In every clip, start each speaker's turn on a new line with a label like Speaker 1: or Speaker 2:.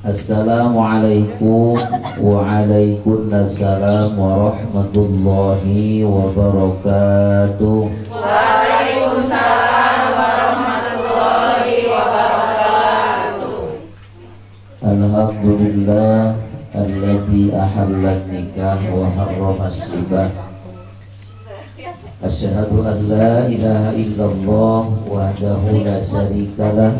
Speaker 1: Assalamualaikum waalaikumsalam warahmatullahi wabarakatuh.
Speaker 2: Waalaikumsalam warahmatullahi wabarakatuh.
Speaker 1: Alhamdulillah alladzi ahalla nikah wa harrama as-sibah. Asyhadu an la ilaha illallah wahdahu la syarikalah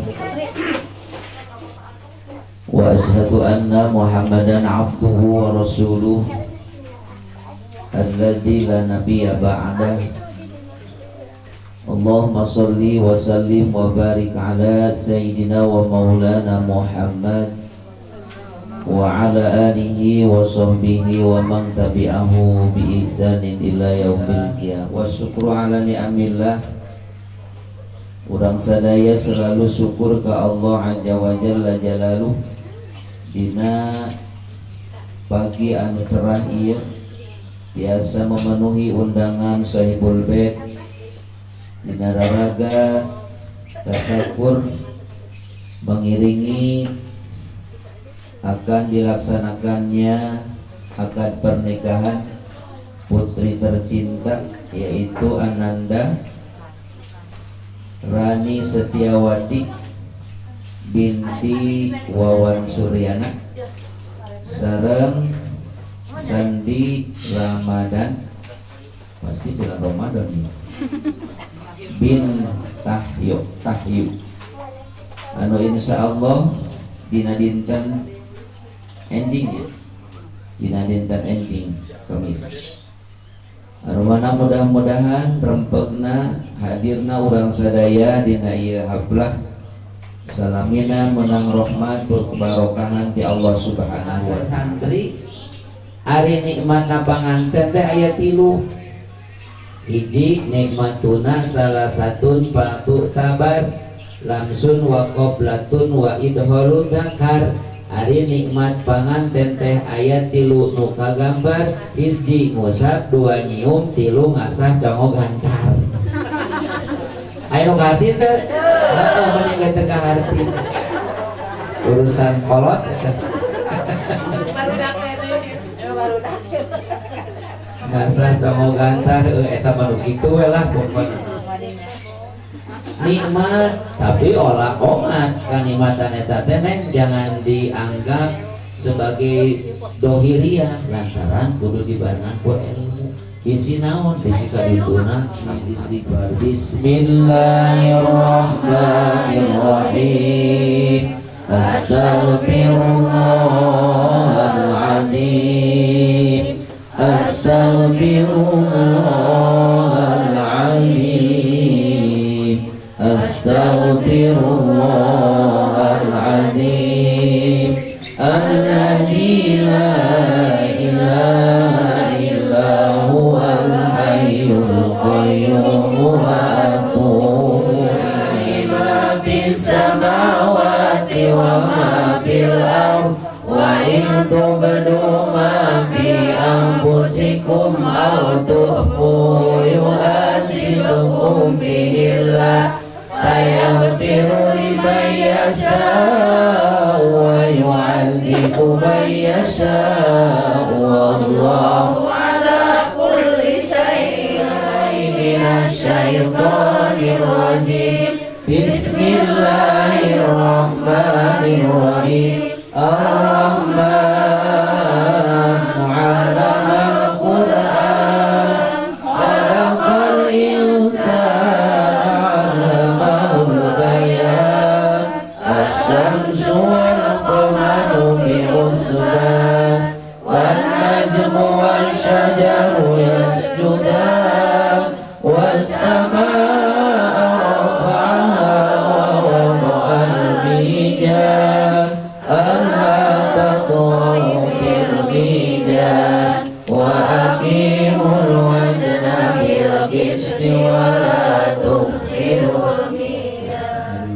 Speaker 1: wa asyhadu anna Muhammadan abduhu wa rasuluh alladzi la nabiyya ba'dah. Allahumma shalli wa sallim wa barik ala sayyidina wa maulana Muhammad wa ala alihi wa sahbihi wa man tabi'ahu bi ihsanin ila yaumil qiyamah. Wa syukru ala ni'amillah. Urang sadaya selalu syukur ke Allah azza wa jalla jalaluh dina pagi anu cerah ieu biasa memenuhi undangan Sahibul Bait dina raraga tasakur mengiringi akan dilaksanakannya akad pernikahan putri tercinta yaitu Ananda Rani Setiawati binti Wawan Suryana sareng Sandi Ramadan, pasti bulan Ramadan nih, bin Tahyu anu insyaallah dina dinten ending ya, dina dinten ending Kamis. Arwana mudah-mudahan rempegna hadirna urang sadaya dina ieu haflah salamina menang rahmat berkebarokahan ti Allah subhanahu wa ta'ala. Santri ari nikmatna panganten teh aya 3. Hiji nikmatuna salah satun patu tabar lamsun wa qoblatun wa idhalu dzakar. Ari nikmat panganten teh aya 3 nu kagambar, hiji ngusap, 2 nyium, 3 ngasah congog hantar. Ayo ngarti teh, mending kita kaharti urusan kolot. Ngasah congog hantar, eta mah kitu we lah pokona. Nikmat, tapi olah omat kanikmatan eta teh jangan dianggap sebagai dohiriah lantaran kudu dibarengan ku ilmu. Bisi naon bisi kadituna istighfar. Bismillahirrahmanirrahim. Astaghfirullahaladzim. Astaghfirullahaladzim. Astaghfirullahaladzim. Alladzi la ilaha illa huwal hayyul qayyum wa atubu ilaihi bis samawati wa ma fil ardh wa in tubdu ma fi anfusikum aw tukhfu yuhasibukum bihillah fayaghfiru liman yasha'u wa yu'adzibu man yasha'u wallahu ala kulli syai'in minasyaitonir rajim. Bismillahirrahmanirrahim. Bismillahirrahmanirrahim. Ar-Rahman 'allamal Qur'an, khalaqal insana 'allamahul bayan, asy-syamsu wal qamaru bi-husban, wan najmu wasy-syajaru yasjudan, was-samaa'a rafa'aha wa wada'al mizan, alla taghaw fil mizan, wa aqimul wazna bil qisti wa la tufsidul mizan.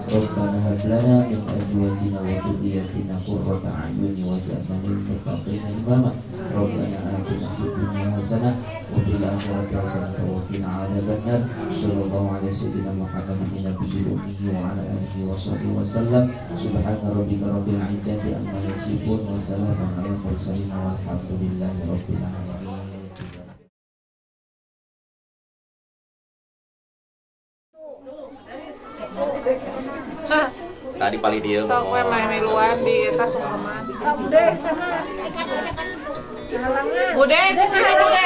Speaker 1: Rabbana hab lana min azwajina wa dhurriyyatina qurrata a'yun waj'alna lil muttaqina imama. Rabbana atina fid dunya hasanah wa fil akhirati hasanah wa qina adzabannar. Sallallahu alaihi sayyidina Muhammadin nabiyil ummi wa ala alihi wa sahbihi wasallam. Subhana rabbika rabbil izzati amma yasifun wa salamun alal mursalin walhamdulillahi rabbil alamin.
Speaker 3: Tadi paling dia
Speaker 2: sok we main luar di tas sungkeman. Bude ke sini bude.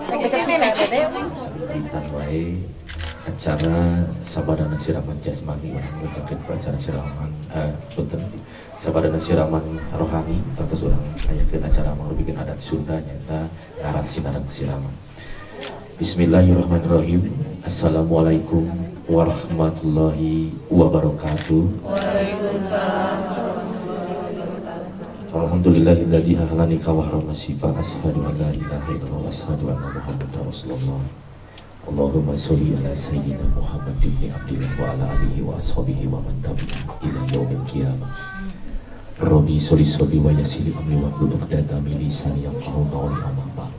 Speaker 2: Ke sini nih.
Speaker 3: Tanwai acara sabadana siraman jasmani orang menjangkit acara siraman punten sabadana siraman rohani terus orang ayakeun acara mau bikin adat Sunda nyata ngaran sinaran siraman. Bismillahirrahmanirrahim. Assalamualaikum warahmatullahi wabarakatuh.
Speaker 2: Waalaikumsalam.
Speaker 3: Alhamdulillahilladzi ahlani ka wa harama sifa asyhadu an la ilaha illallah wa asyhadu anna muhammadar rasulullah. Allahumma sholli ala sayyidina Muhammad ibn Abdillah wa ala alihi wa ashabihi wa man tabi'ahum ila yaumil qiyamah. Rabbi sholli wa yassir amri wa hlul 'uqdatam min lisani yafqahu qawli amma ba'd.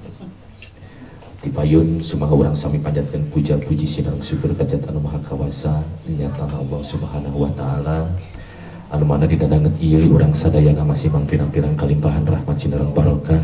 Speaker 3: Tipayun sumaha urang sami panjatkeun puja-puji sinareng syukur ka Zat anu Maha Kawasa nyatana Allah Subhanahu wa taala anu mana dina danget ieu urang sadaya ngamasih pirang-pirang kalimpahan rahmat sinareng barokah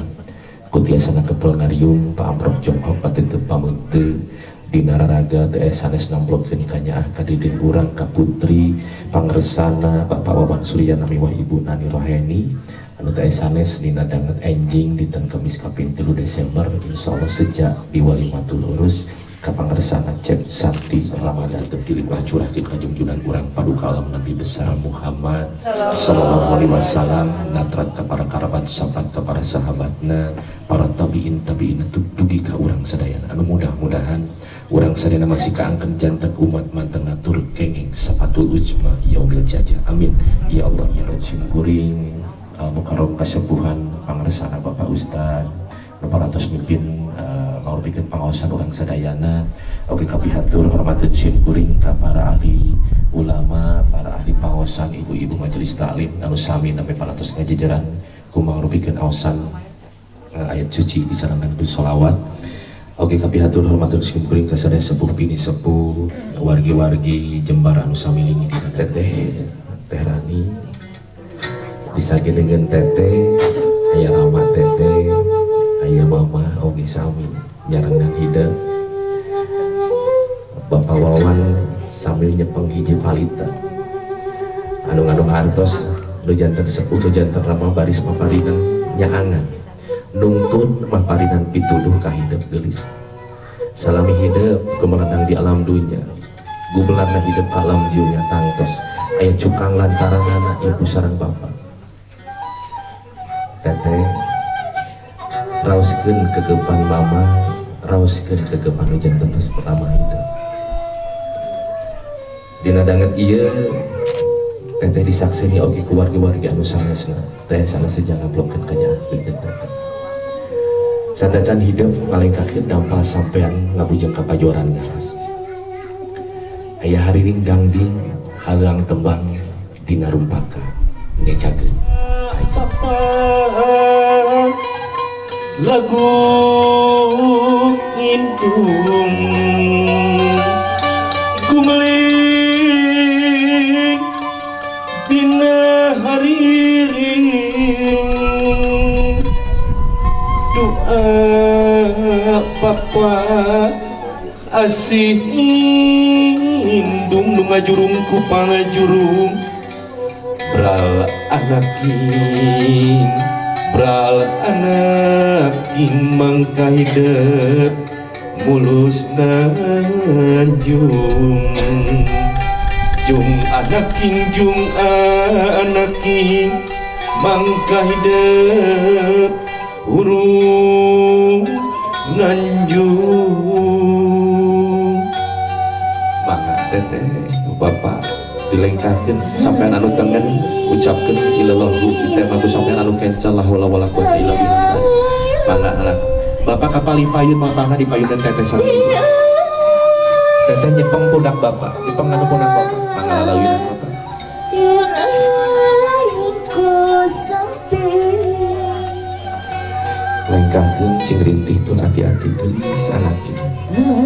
Speaker 3: ku tiasana kepel ngariung paamprok jongkok pateuteut pameuteu dina raraga teu sanes namplokkeun ka nyaah ka didin urang ka putri pangresana Bapak Wawan Suryana miwah Ibu Nani Roheni anu teh sanes dina danget enjing dinten Kamis kaping 3 Desember insyaallah sejak di Walimatul Urus ka pangresana Cep Sakti Ramadan teu dilimpah curahkeun ka junjunan urang paduka alam Nabi besar Muhammad sallallahu alaihi wasallam natrat ka para karabat sahabat ka para sahabatna para tabiin dugi ka urang sadayana anu mudah-mudahan urang sadayana masih kaangkeun janten umat manten natur kenging sapatul ujma yaumil jajah amin ya Allah ya Rabbul kuring mukarram kasepuhan pangresana Bapak Ustad parantos mimpin mau bikin pangaosan orang sadayana oke kapihatur hormatun sin kuring ka para ahli ulama para ahli pangaosan ibu-ibu majelis taklim anu sami sampai parantos ngajejeran kumaha bikin aosan ayat suci disarankan ku sholawat. Oke kapihatur hormatun sin kuring ka sadaya sepuh bini sepuh wargi-wargi Jembar anu sami lingi dina teteh Teh Rani disagi dengan teteh ayah Rama teteh ayah mama oge sami nyarangan hidup Bapak Wawan sambil nyepeng hiji palita anu hartos nu janten sepuh nu janten Rama baris maparinan nyaangan nungtun maparinan pituduh ka hidup geulis salami hidup kemeradang di alam dunya gubelarna hidup alam dunya tangtos aya cukang lantaran anak ibu sareng bapak teteh raoskeun kegepan mama raoskeun kegepan janten pertama hidup dina danget ieu teteh disakseni oge ku wargi-wargi anu sanesna teh sanes jangablokkeun ka jalan bikin teteh sadacan hidup paling kakit dampal sampean ngabujeng ka pajoran ngaras aya hariring dangding halang tembang dina rumpaka ngecakeun
Speaker 4: lagu indung gumeling dina hariring doa papa asih indung nu ngajurung ku pangajurung bral anaking bral anaking mangka hidup mulus nanjung jung anaking mangka hidup urung nanjung mangga teteh bapak dilengkahkeun sampean anu tengen ucapkeun ilallahu kita mah sampean anu kencel la wala wala quwata illa billah mangga anak bapak kapali payun mapana di payunan teteh sami teteh nyepeng pundak bapak nyepeng anu pundak bapak mangga lalawina bapak lengkahkeun cing rintih tun hati-hati geulis anakna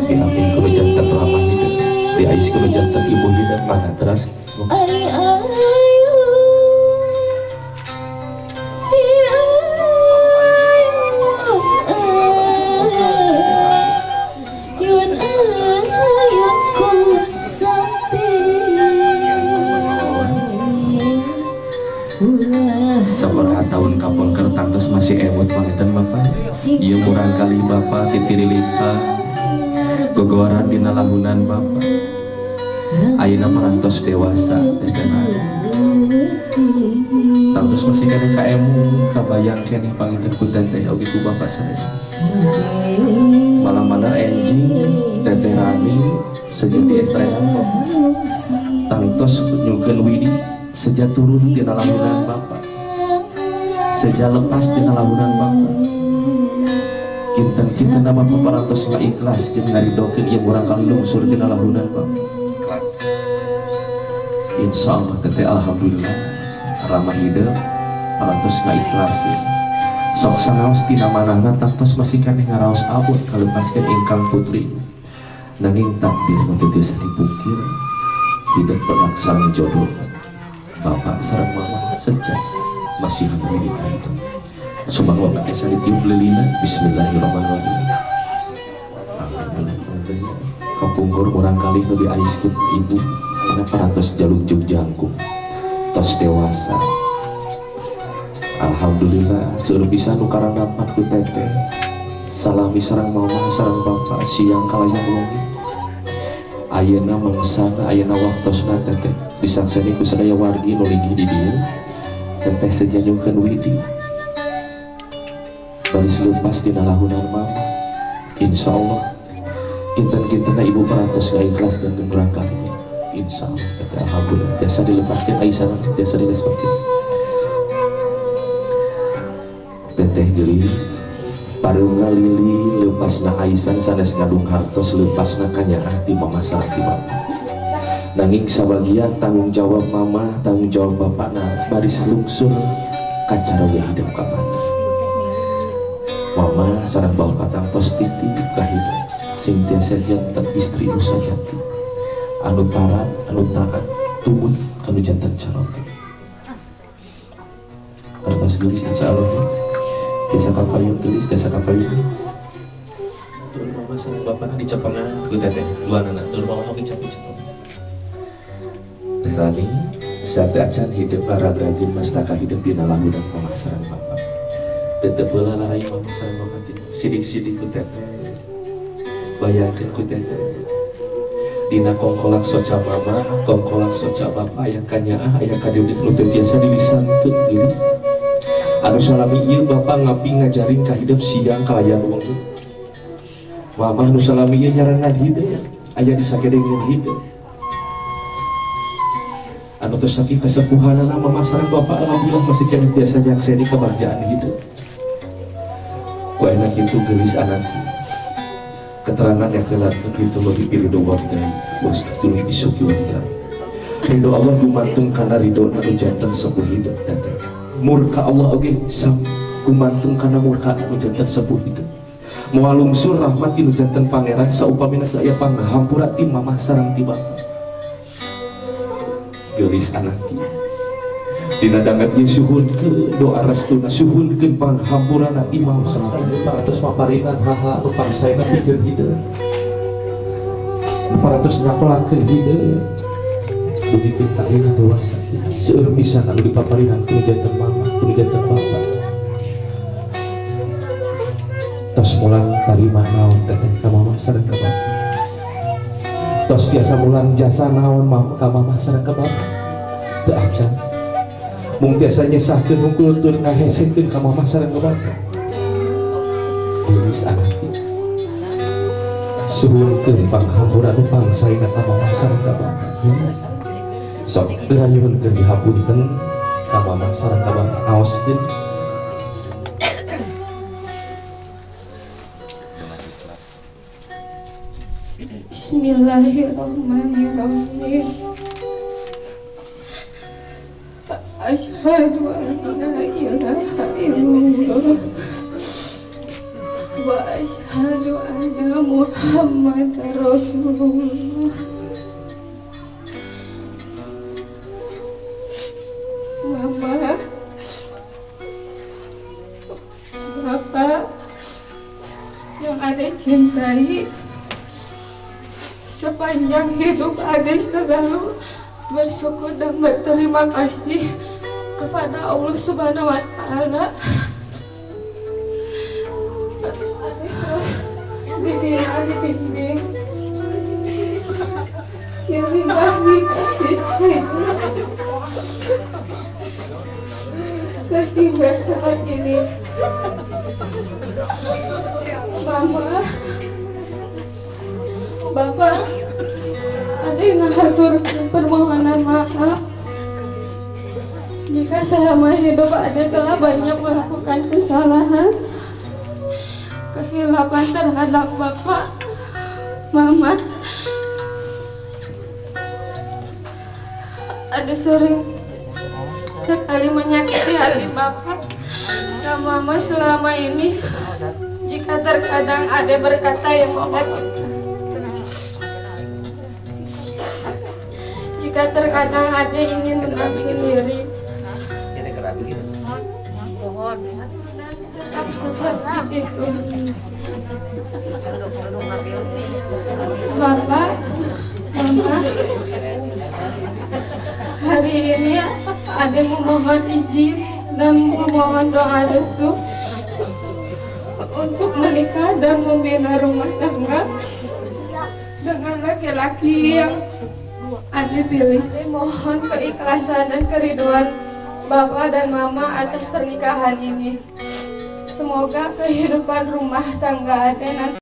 Speaker 4: diapin kudu jantan ramah hidup diais kudu jantan ibu hidup mana teras sabaraha tahun kapon kertantos masih emot pangetan bapak ieu murang kali bapak titirilipa gogoran dina lahunan bapak ayeuna parantos dewasa tetena tantos masih kana kaemu kabayang keneh pangetan ku teteh oge ku bapak sadaya malam-malam enjing teteh Rani sejak di Estrella tantos nyukeun widi sejak turun dina lahunan bapak sejak lepas dina lahunan bapak kinten nama paparantos nggak ikhlas jeung ngaridokeun ieu urang kali lungsur dina lahunan bapak ikhlas insyaallah teteh alhamdulillah ramah hidup parantos nggak ikhlas sok sanaos dina manahna tantos masih kaneh ngaraos abot kalupaskeun ingkang putri nanging takdir nu teu tiasa dipungkir hidup berlaksana jodoh bapak sareng mama sejak masih memiliki hidup subang bapak esa ditiup lilina bismillahirrahmanirrahim kapungkur urang kali nu diaiskeun ibu ayeuna parantos jaluk juk jangkung tos dewasa alhamdulillah seueur pisan nu karandapan ku teteh salami sareng mama sareng bapak siang kalayang longi ayeuna mangsana ayeuna waktosna teteh disakseni ku sadaya wargi nu linggih di dieu teteh sejanjungkeun widi baris leupas dina lahunan mama insyaallah kinten-kintena ibu parantos ngaikhlaskeun urang kali insyaallah teteh alhamdulillah tiasa dilepaskeun aisyah tiasa dilepaskeun teteh geulis pareunga lili leupasna aisan sanes ngadung hartos leupasna kanyaah ti mama sareng ti bapak nanging sabagian tanggung jawab mama tanggung jawab bapakna baris lungsur kacaroge hidup ka mana mama sareng bapak tangtos titip ka hidup sing tiasa jantan istri nu sajati anu tarat anu taat tumut kanu jantan caroge artos geulis insyaallah tiasa kapayun geulis tiasa kapayun turun mama sareng bapakna dicepengna ku teteh dua anak turun mama hoki capek-capek Rani saat acan hidup para rajin mastaka hidup di lahunan mama sareng bapak tetep heula larai mama sareng bapak sidik-sidik ku teteh bayangkeun ku teteh dina kongkolak soca mama kongkolak soca bapak aya kanyaah aya kadieu nu teu tiasa dilisankeun geulis anu salami ieu bapak ngapi ngajarin ka hidup siang kalayan wengi mama anu salami ieu nyarengan hidup aya disagedengeun hidup anu tos saking kasepuhanana mama sareng bapak alhamdulillah masih keneh tiasa nyakseni kebahagiaan hidup ku enak kitu geulis anak keterangan yang telah itu bagi ridho wahdai was tuluy bisuki wahdai ridho Allah gumantung kana ridho anu janten sepuh hidup teteh murka Allah oge gumantung kana murka anu janten sepuh hidup moal lungsur rahmat anu janten pangeran saupamina teu aya panghampura ti mamah sareng ti bapak geulis anaknya dina dangat ieu suhunkeun doa restuna suhunkeun panghampurana imam sareng parantos maparinan hal-hal anu pangsaena pikeun hideung Paratos nyakolakeun hideung dugi kita ini dewasa seueur pisan anu dipaparihan ku janten mama ku janten bapa tos mulang tarima naon teteh ka mama sareng ka bapa tos biasa mulang jasa naon ka mama sareng ka bapa teu acan mung tiasa nyesahkeun hungkul tur ngahesekeun ka mama sareng ka bapa geus anak suhunkeun panghampura nu pangsaina ka mama sareng ka bapa sok dirayunkeun dihapunten ka mama sareng ka bapa aoskeun
Speaker 5: Bismillahirrahmanirrahim. Asyhadu an la ilaha illallah wa asyhadu anna Muhammadar Rasulullah. Mama, Bapak yang Ade cintai, sepanjang hidup Ade selalu bersyukur dan berterima kasih kepada Allah Subhanahu wa Ta'ala. Dibimbing yang dibagi kasih sehingga saat ini Mama, Bapak, ada yang mengatur permohonan maaf jika selama hidup Ade telah banyak melakukan kesalahan, kehilapan terhadap Bapak, Mama. Ade sering sekali menyakiti hati Bapak dan Mama selama ini. Jika terkadang Ade berkata yang menyakiti, jika terkadang Ade ingin mengambil diri, tetap seperti itu. Bapak, Mama, hari ini Ade memohon izin dan memohon doa restu untuk menikah dan membina rumah tangga dengan laki-laki yang Ade pilih. Ade mohon keikhlasan dan keriduan Bapak dan Mama atas pernikahan ini. Semoga kehidupan rumah tangga Ade nanti